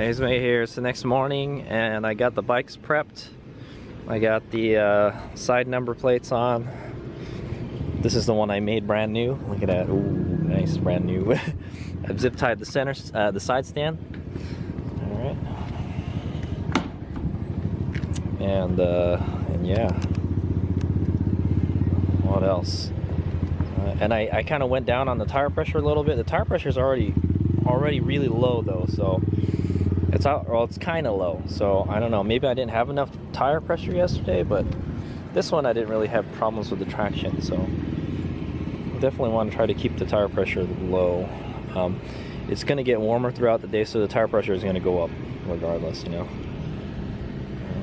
He's made here. It's the next morning, and I got the bikes prepped. I got the side number plates on. This is the one I made brand new. Look at that. Ooh, nice, brand new. I've zip tied the center, the side stand. All right. And yeah. What else? And I kind of went down on the tire pressure a little bit. The tire pressure is already really low though, so it's out. Well, it's kind of low. So I don't know. Maybe I didn't have enough tire pressure yesterday, but this one I didn't really have problems with the traction. So definitely want to try to keep the tire pressure low. It's going to get warmer throughout the day, so the tire pressure is going to go up regardless, you know.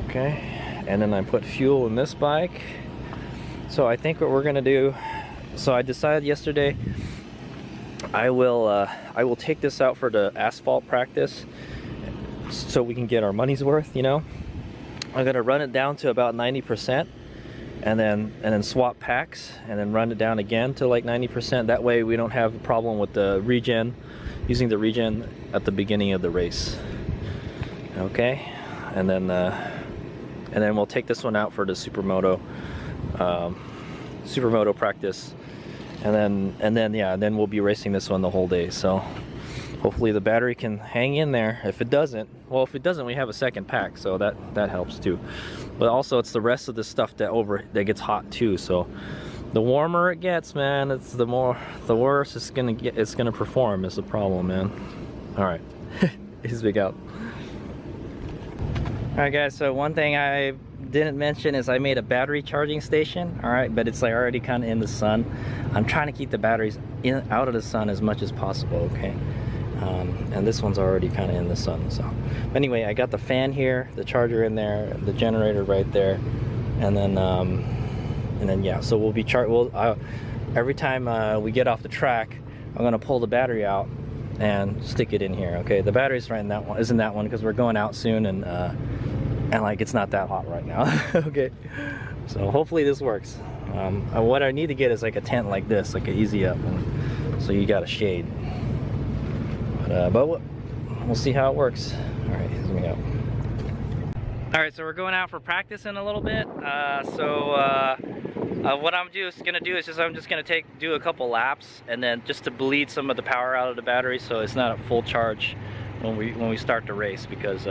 Okay, and then I put fuel in this bike. So I think what we're going to do, so I decided yesterday I will take this out for the asphalt practice so we can get our money's worth, you know. I'm going to run it down to about 90%. And then swap packs and then run it down again to like 90%. That way we don't have a problem with the regen, using the regen at the beginning of the race. Okay, and then we'll take this one out for the supermoto practice, and then we'll be racing this one the whole day. So hopefully the battery can hang in there. If it doesn't, we have a second pack, so that helps too. But also it's the rest of the stuff that gets hot too. So the warmer it gets, man, it's the worse it's gonna perform. Is the problem, man. All right, he's big out. All right, guys. So one thing I didn't mention is I made a battery charging station. All right, but it's like already kind of in the sun. I'm trying to keep the batteries out of the sun as much as possible. Okay. And this one's already kind of in the sun. So anyway, I got the fan here, the charger in there, the generator right there, and then yeah. So we'll be every time we get off the track, I'm gonna pull the battery out and stick it in here. Okay, the battery's right in that one, isn't that one, because we're going out soon, and like it's not that hot right now. Okay, so hopefully this works. What I need to get is like a tent like this, like an easy up, so you got a shade. But we'll see how it works. All right, here's me go. All right, so we're going out for practice in a little bit. What I'm just gonna do is I'm just gonna do a couple laps, and then just to bleed some of the power out of the battery, so it's not at full charge when we start the race, because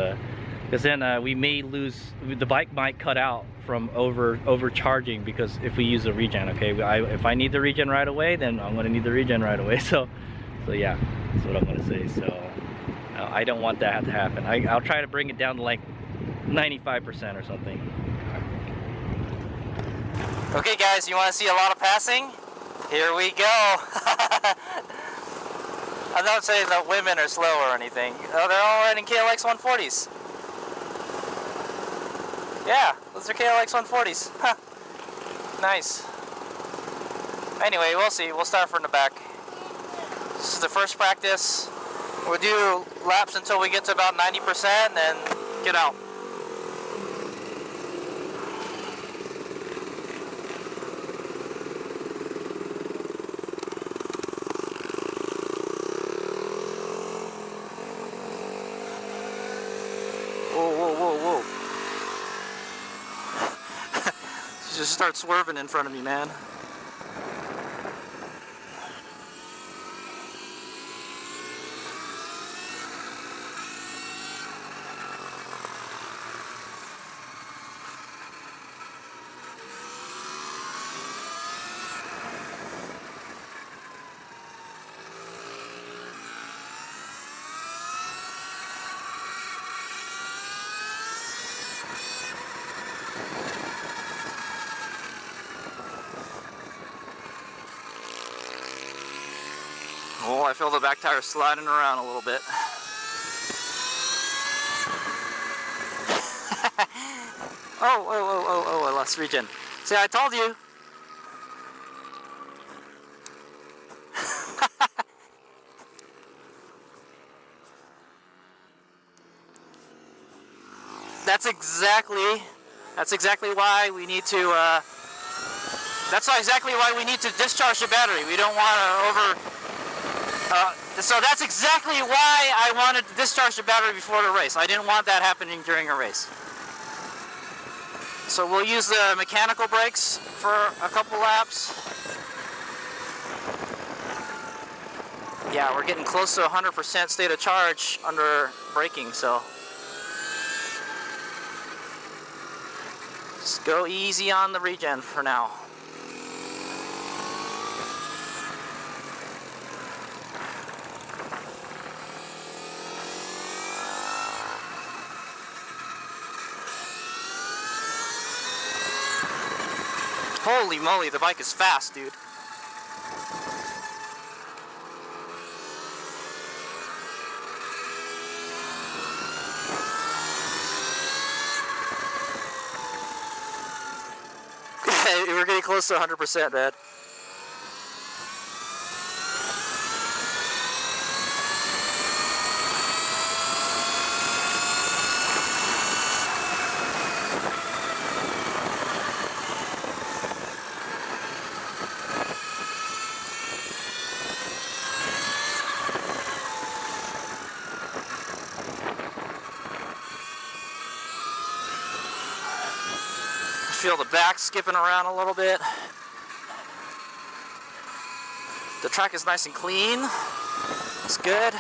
then we may lose. The bike might cut out from overcharging, because if we use the regen. Okay, if I need the regen right away, then I'm gonna need the regen right away. So yeah, that's what I'm gonna say. So I don't want that to happen. I'll try to bring it down to like 95% or something. Okay guys, you want to see a lot of passing? Here we go. I'm not saying that women are slow or anything. Oh, they're all riding KLX 140s. Yeah, those are KLX 140s. Huh. Nice. Anyway, we'll see. We'll start from the back. This is the first practice. We'll do laps until we get to about 90% and then get out. Whoa. Just start swerving in front of me, man. Oh, I feel the back tire sliding around a little bit. Oh, I lost regen. See, I told you. That's exactly why we need to discharge the battery. We don't want to So that's exactly why I wanted to discharge the battery before the race. I didn't want that happening during a race. So we'll use the mechanical brakes for a couple laps. Yeah, we're getting close to 100% state of charge under braking, so just go easy on the regen for now. Holy moly, the bike is fast, dude. We're getting close to 100%, man. Feel the back skipping around a little bit. The track is nice and clean. It's good.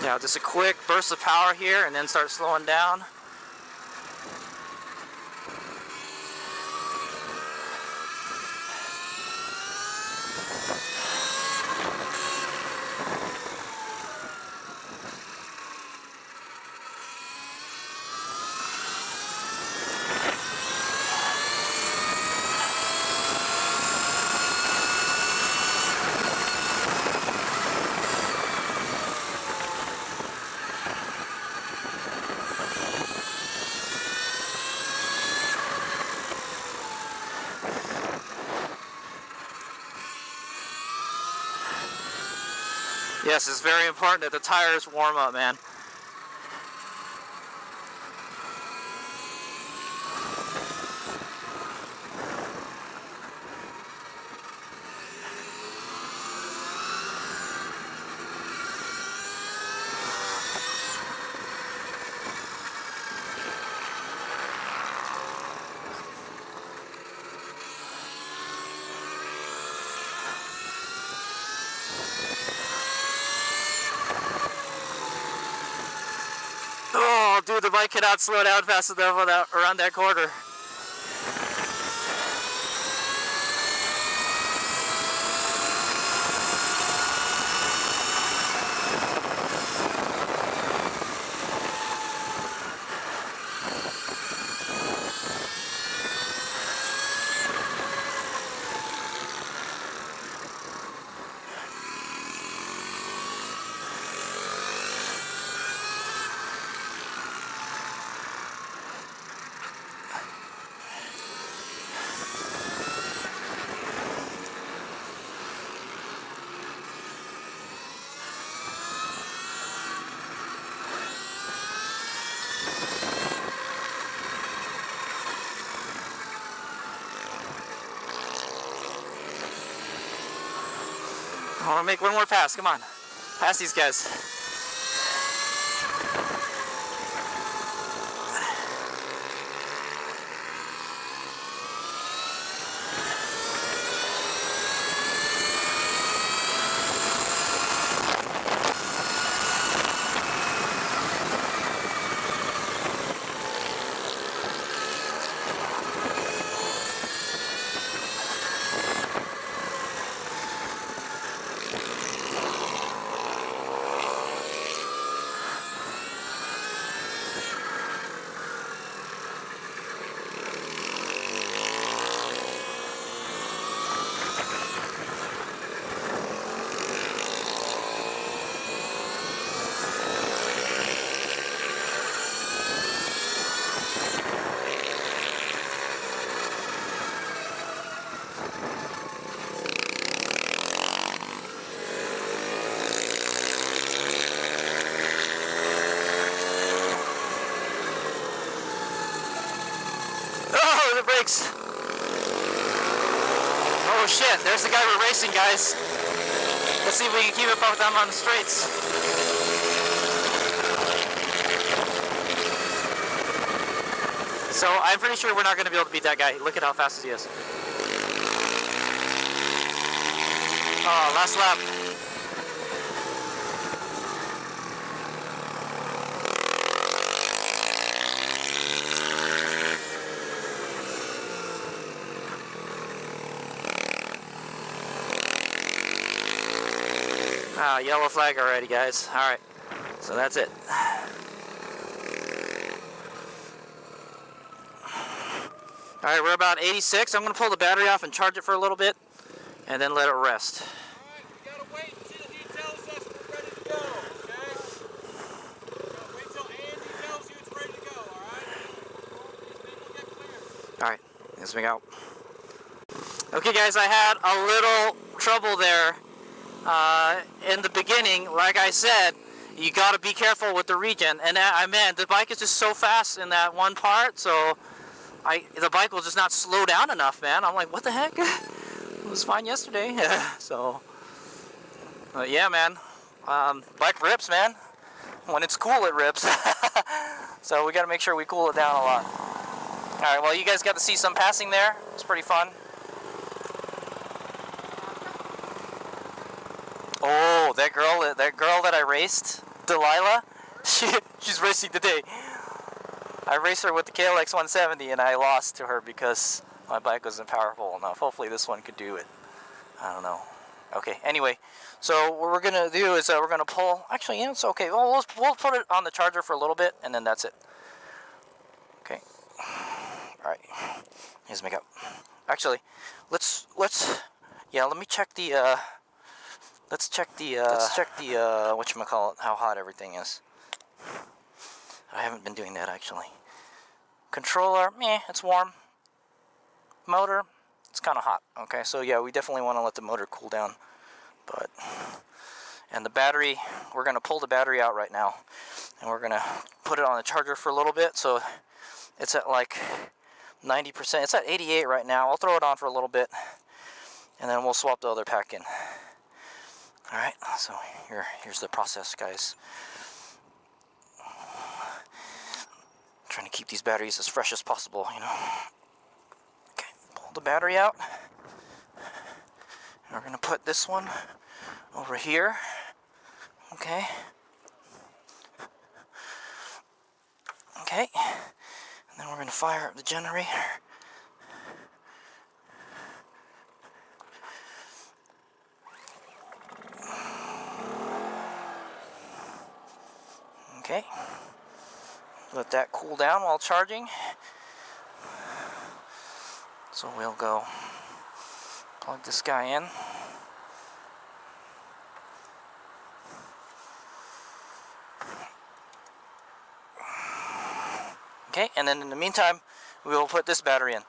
Yeah, just a quick burst of power here and then start slowing down. Yes, it's very important that the tires warm up, man. Oh, dude, the bike cannot slow down fast enough around that corner. I want to make one more pass. Come on. Pass these guys. shit, there's the guy we're racing, guys. Let's see if we can keep up with them on the straights. So I'm pretty sure we're not going to be able to beat that guy. Look at how fast he is. Oh, last lap. Ah, yellow flag already, guys. All right, so that's it. All right, we're about 86. I'm gonna pull the battery off and charge it for a little bit, and then let it rest. All right, we gotta wait until he tells us we're ready to go, okay? Gotta wait till Andy tells you it's ready to go, all right? These people get cleared. All right, let's make out. Okay, guys, I had a little trouble there in the beginning. Like I said, you gotta be careful with the regen, and man, the bike is just so fast in that one part, so the bike will just not slow down enough, man. I'm like, what the heck? It was fine yesterday. So, yeah, man. Bike rips, man. When it's cool, it rips. So we got to make sure we cool it down a lot. All right, well, you guys got to see some passing there. It's pretty fun. Oh, that girl that I raced, Delilah, she's racing today. I raced her with the KLX 170 and I lost to her because my bike wasn't powerful enough. Hopefully this one could do it. I don't know. Okay, anyway, so what we're going to do is we're going to pull... Actually, yeah, it's okay. Well, we'll put it on the charger for a little bit and then that's it. Okay. Alright. Here's make up. Actually, let's... Yeah, let me check the... Let's check the whatchamacallit, how hot everything is. I haven't been doing that actually. Controller, meh, it's warm. Motor, it's kind of hot. Okay, so yeah, we definitely want to let the motor cool down. And the battery, we're going to pull the battery out right now. And we're going to put it on the charger for a little bit. So it's at like 90%. It's at 88 right now. I'll throw it on for a little bit. And then we'll swap the other pack in. Alright, so here's the process, guys. Trying to keep these batteries as fresh as possible, you know. Okay, pull the battery out. And we're going to put this one over here. Okay. Okay. And then we're going to fire up the generator. Okay. Let that cool down while charging. So we'll go plug this guy in. Okay, and then in the meantime, we will put this battery in.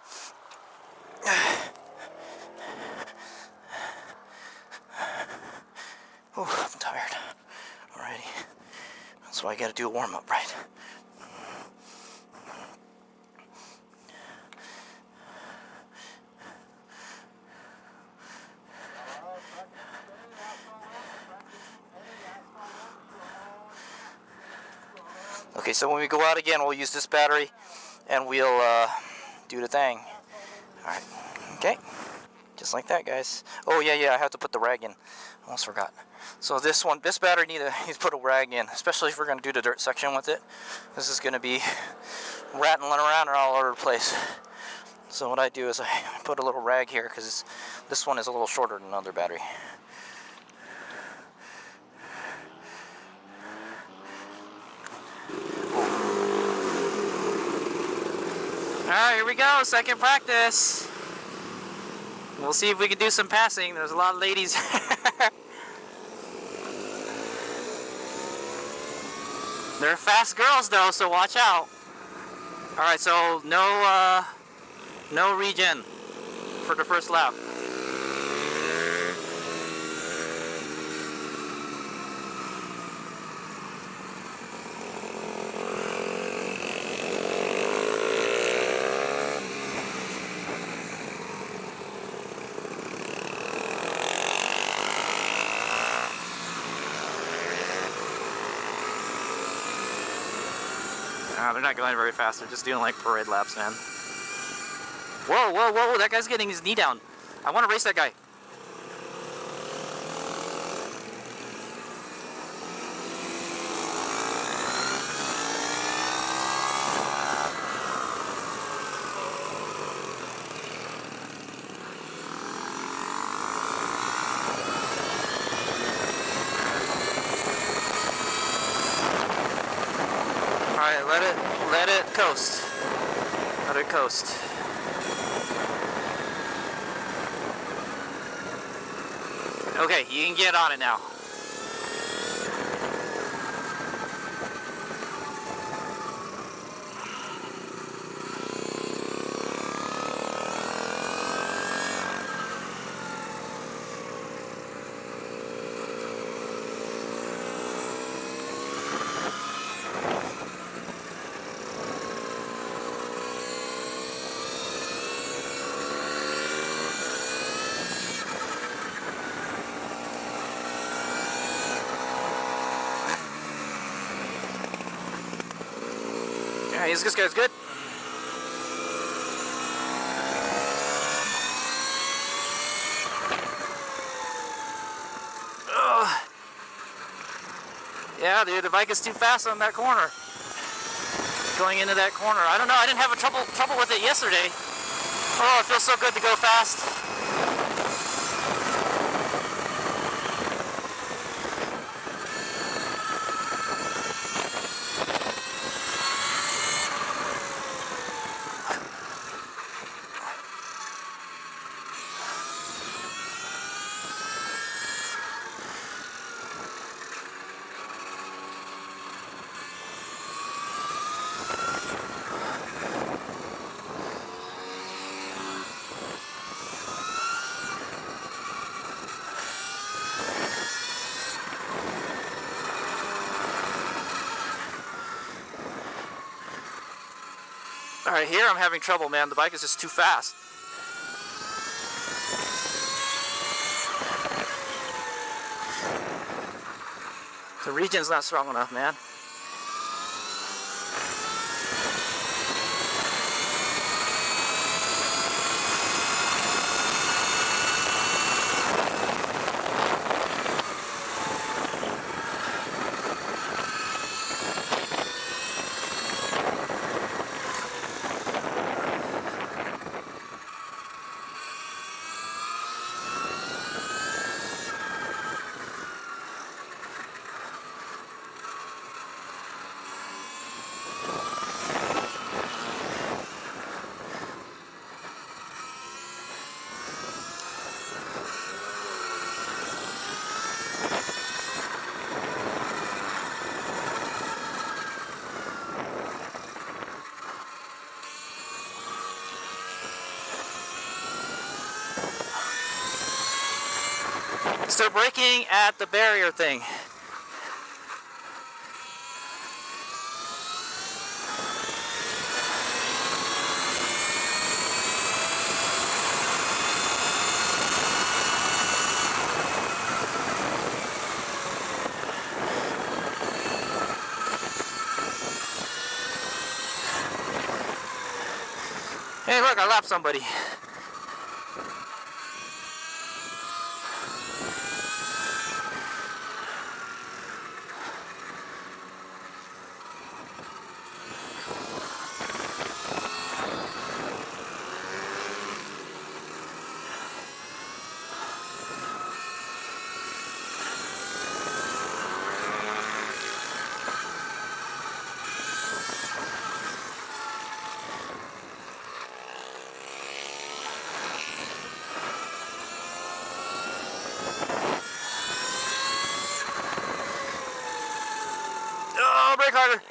Ooh, I'm tired already. That's why I gotta do a warm-up, right? Okay, so when we go out again, we'll use this battery and we'll do the thing. Alright, okay. Just like that, guys. Oh, yeah, I have to put the rag in. Almost forgot. So this battery needs to put a rag in, especially if we're going to do the dirt section with it. This is going to be rattling around all over the place. So what I do is I put a little rag here because this one is a little shorter than another battery. Alright, here we go, second practice. We'll see if we can do some passing. There's a lot of ladies. They're fast girls though, so watch out. Alright, so no regen for the first lap. No, they're not going very fast. They're just doing like parade laps, man. Whoa, whoa, whoa, that guy's getting his knee down. I want to race that guy. Alright, let it coast. Let it coast. Okay, you can get on it now. Yeah, this guy's good. Ugh. Yeah, dude, the bike is too fast on that corner. Going into that corner. I don't know, I didn't have trouble with it yesterday. Oh, it feels so good to go fast. Alright, here I'm having trouble, man. The bike is just too fast. The regen's not strong enough, man. Start braking at the barrier thing. Hey, look, I lapped somebody. Oh, brake harder.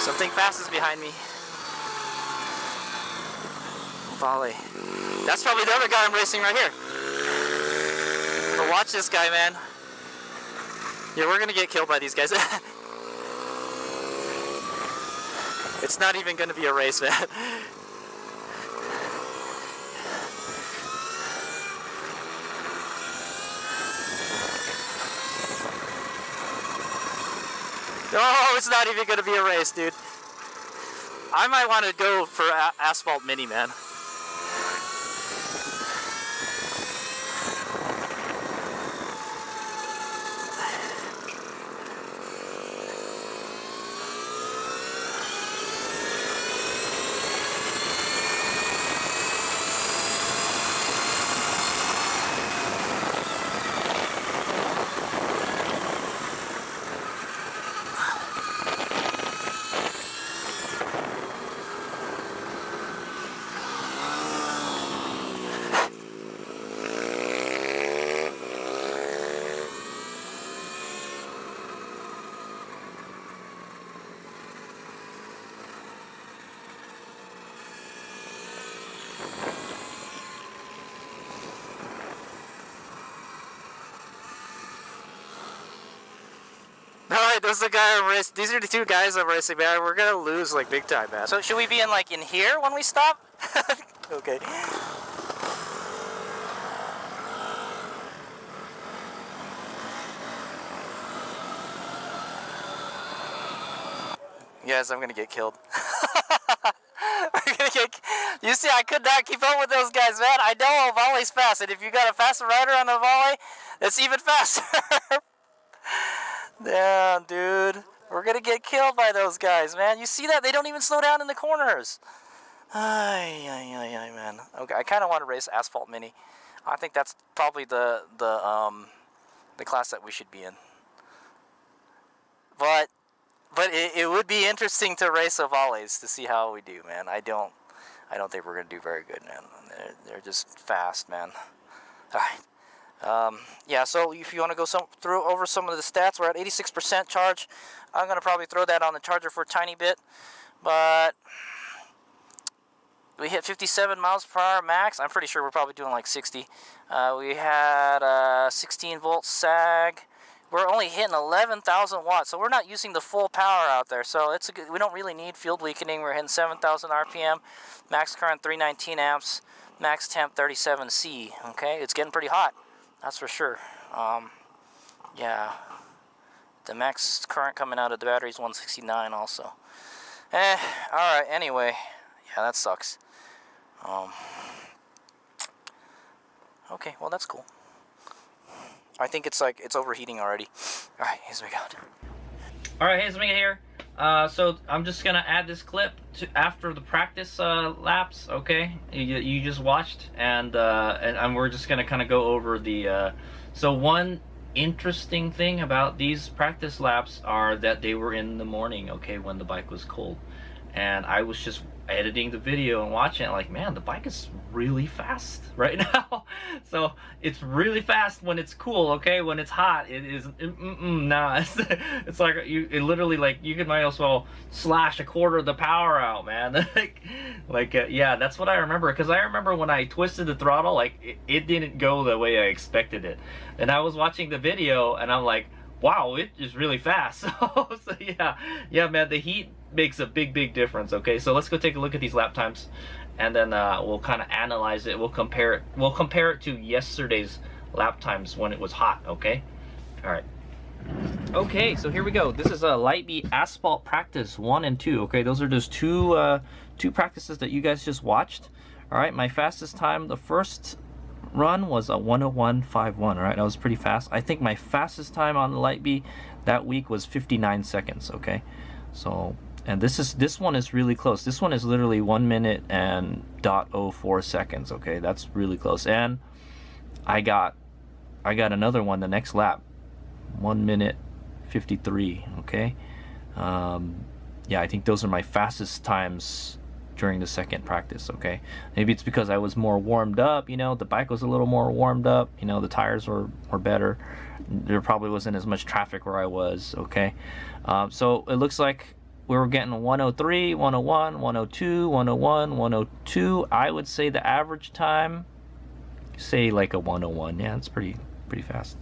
Something fast is behind me. Volley. That's probably the other guy I'm racing right here. But watch this guy, man. Yeah, we're gonna get killed by these guys. It's not even gonna be a race, man. Oh, it's not even gonna be a race, dude. I might want to go for Asphalt Mini, man. Alright, this is the guy I'm racing. These are the two guys I'm racing, man. We're gonna lose like big time, man. So should we be in like in here when we stop? Okay. Yes, I'm gonna get killed. We're gonna get. You see, I could not keep up with those guys, man. I know a volley's fast, and if you got a faster rider on the volley, it's even faster. Damn, dude. We're gonna get killed by those guys, man. You see that? They don't even slow down in the corners. Ay, man. Okay, I kind of want to race Asphalt Mini. I think that's probably the class that we should be in. But it would be interesting to race a volleys to see how we do, man. I don't think we're gonna do very good, man. They're just fast, man. All right. Yeah, so if you want to go over some of the stats, we're at 86% charge. I'm going to probably throw that on the charger for a tiny bit, but we hit 57 miles per hour max. I'm pretty sure we're probably doing like 60. We had 16 volt sag. We're only hitting 11,000 watts, so we're not using the full power out there. So it's we don't really need field weakening. We're hitting 7,000 RPM, max current 319 amps, max temp 37 C. Okay, it's getting pretty hot. That's for sure. Yeah. The max current coming out of the battery is 169 also. Alright, anyway. Yeah, that sucks. Okay, well that's cool. I think it's overheating already. Alright, here's what we got. Alright, here's Mega here. So I'm just gonna add this clip to after the practice laps, okay? You just watched, and we're just gonna kind of go over the. So one interesting thing about these practice laps are that they were in the morning, okay, when the bike was cold, and I was just editing the video and watching it like, man, the bike is really fast right now. So it's really fast when it's cool, okay? When it's hot, it is nah. It's like it literally, like, you could might as well slash a quarter of the power out, man. Yeah, that's what I remember, because I remember when I twisted the throttle, like it didn't go the way I expected it, and I was watching the video and I'm like, wow, it is really fast. So yeah, man, the heat makes a big difference. Okay, so let's go take a look at these lap times, and then we'll kind of analyze it. We'll compare it to yesterday's lap times when it was hot. Okay, all right. Okay, so here we go. This is a Lightbeat Asphalt practice 1 and 2. Okay, those are just two practices that you guys just watched. All right, my fastest time, the first run, was a 1:01.51. All right, that was pretty fast. I think my fastest time on the Lightbeat that week was 59 seconds. Okay, so, and this one is really close. This one is literally 1 minute and .04 seconds. Okay, that's really close. And I got another one the next lap, 1 minute 53. Okay, yeah, I think those are my fastest times during the second practice. Okay, maybe it's because I was more warmed up, you know, the bike was a little more warmed up, you know, the tires were better, there probably wasn't as much traffic where I was. Okay, so it looks like we were getting 103, 101, 102, 101, 102. I would say the average time, say like a 101. Yeah, it's pretty fast.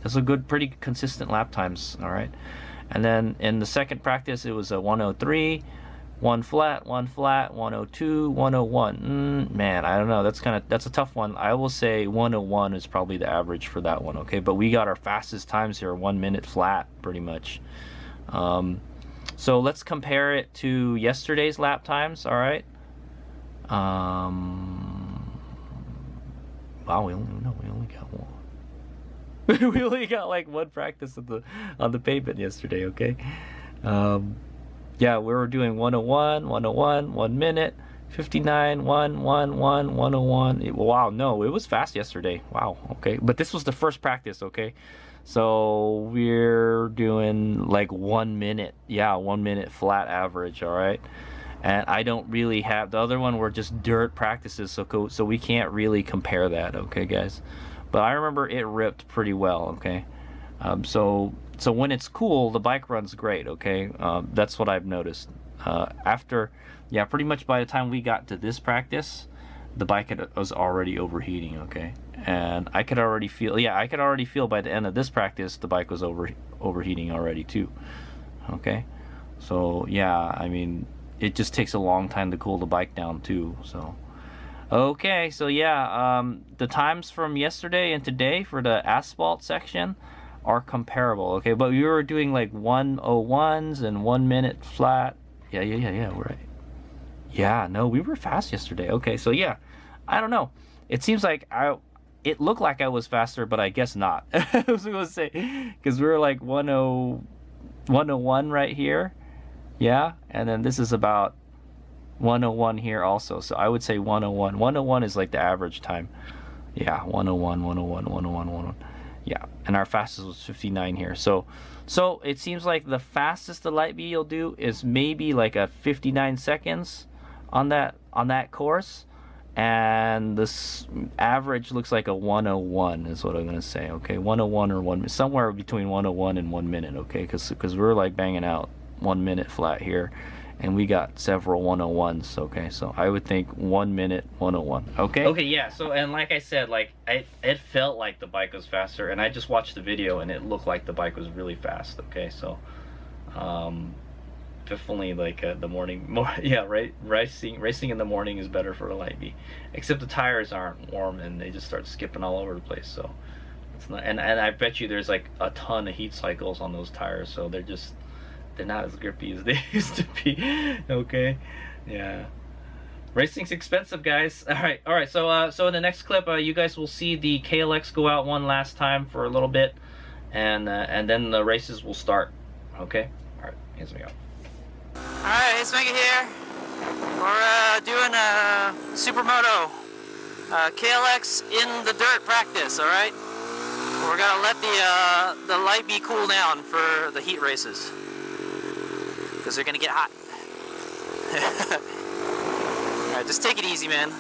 That's a good, pretty consistent lap times. All right. And then in the second practice, it was a 103, 1 flat, 102, 101. Man, I don't know. That's a tough one. I will say 101 is probably the average for that one. Okay, but we got our fastest times here, 1 minute flat, pretty much. So let's compare it to yesterday's lap times. All right. Wow, we only got one. We only got like one practice on the pavement yesterday. Okay. Yeah, we were doing 101, 101, 1 minute, 59, 1, 1, 1, 101. Wow, no, it was fast yesterday. Wow, okay. But this was the first practice, okay? So we're doing like 1 minute. Yeah, 1 minute flat average, all right? And I don't really have, the other one were just dirt practices, so we can't really compare that, okay, guys? But I remember it ripped pretty well, okay? So when it's cool, the bike runs great, okay? That's what I've noticed. Yeah, pretty much by the time we got to this practice, the bike was already overheating, okay? And I could already feel by the end of this practice, the bike was overheating already too, okay? So yeah, I mean, it just takes a long time to cool the bike down too, so. Okay, so yeah, the times from yesterday and today for the asphalt section are comparable, okay? But we were doing like 101s and 1 minute flat. Yeah, right. Yeah, no, we were fast yesterday. Okay, so yeah, I don't know. It seems like it looked like I was faster, but I guess not. I was gonna say, because we were like 101 right here. Yeah, and then this is about 101 here also. So I would say 101. 101 is like the average time. Yeah, 101, 101, 101, 101. Yeah, and our fastest was 59 here. So it seems like the fastest the light B will do is maybe like a 59 seconds on that course, and this average looks like a 101 is what I'm gonna say. Okay, 101 or somewhere between 101 and 1 minute. Okay, because we're like banging out 1 minute flat here, and we got several 101s. Okay, so I would think 1 minute 101. Okay, yeah. So, and like I said, like it felt like the bike was faster, and I just watched the video and it looked like the bike was really fast. Okay, so definitely like the morning yeah, right, racing in the morning is better for a light B, except the tires aren't warm and they just start skipping all over the place. So it's not, and I bet you there's like a ton of heat cycles on those tires, so they're not as grippy as they used to be. Okay, yeah, racing's expensive, guys. All right, so in the next clip, you guys will see the KLX go out one last time for a little bit, and then the races will start. Okay, all right, here's we go. Alright, it's Mega here. We're doing a Supermoto KLX in the dirt practice, alright? We're gonna let the light B cool down for the heat races, because they're gonna get hot. Alright, just take it easy, man.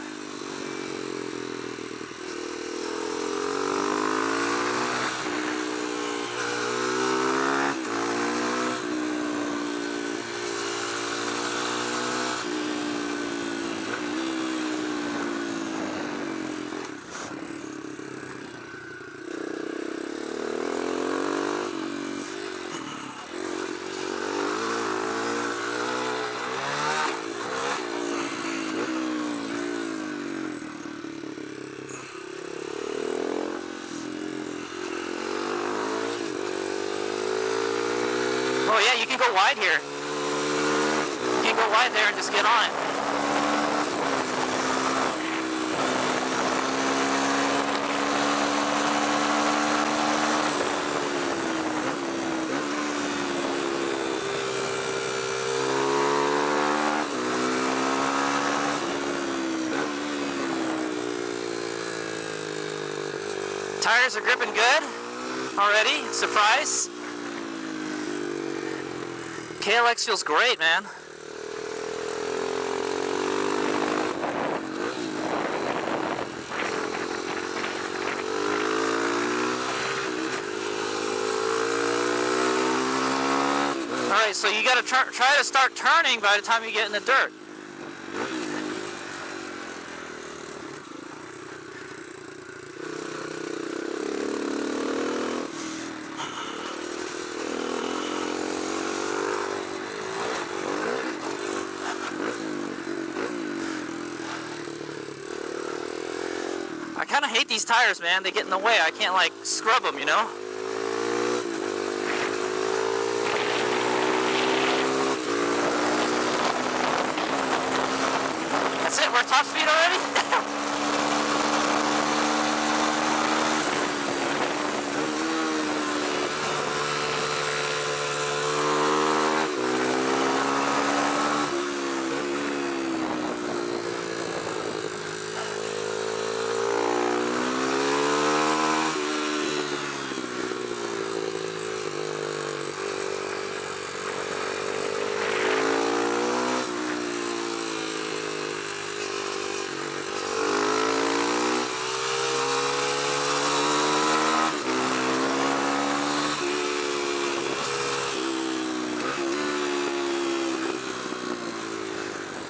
Oh yeah, you can go wide here. You can go wide there and just get on it. Tires are gripping good already. Surprise. KLX feels great, man. Alright, so you gotta try to start turning by the time you get in the dirt. kind of hate these tires, man. They get in the way. I can't like scrub them, you know? That's it, we're top speed already?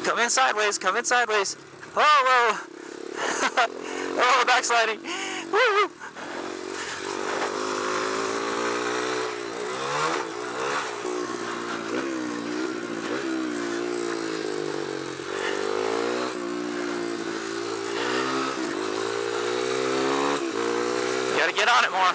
Come in sideways, come in sideways. Whoa, whoa. Oh, backsliding. Woo. Gotta get on it more.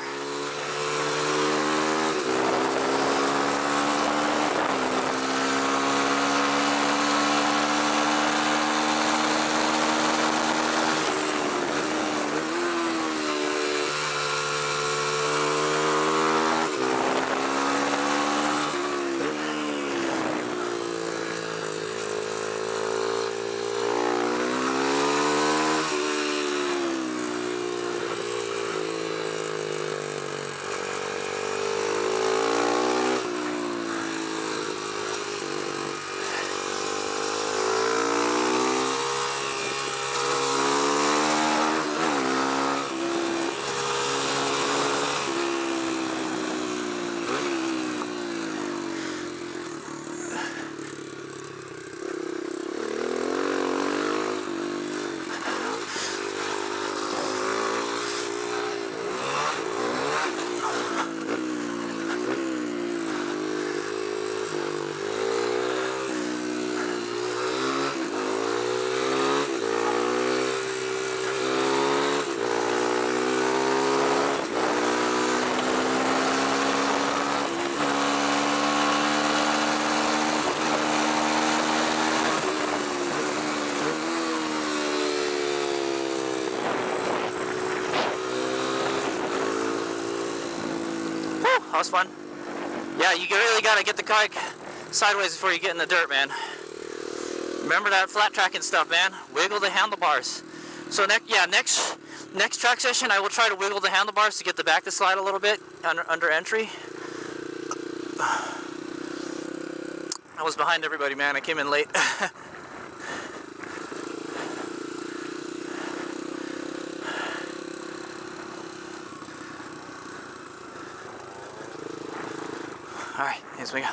That was fun. Yeah, you really gotta get the car sideways before you get in the dirt, man. Remember that flat tracking stuff, man. Wiggle the handlebars. So next track session, I will try to wiggle the handlebars to get the back to slide a little bit under entry. I was behind everybody, man. I came in late. All right, here we go.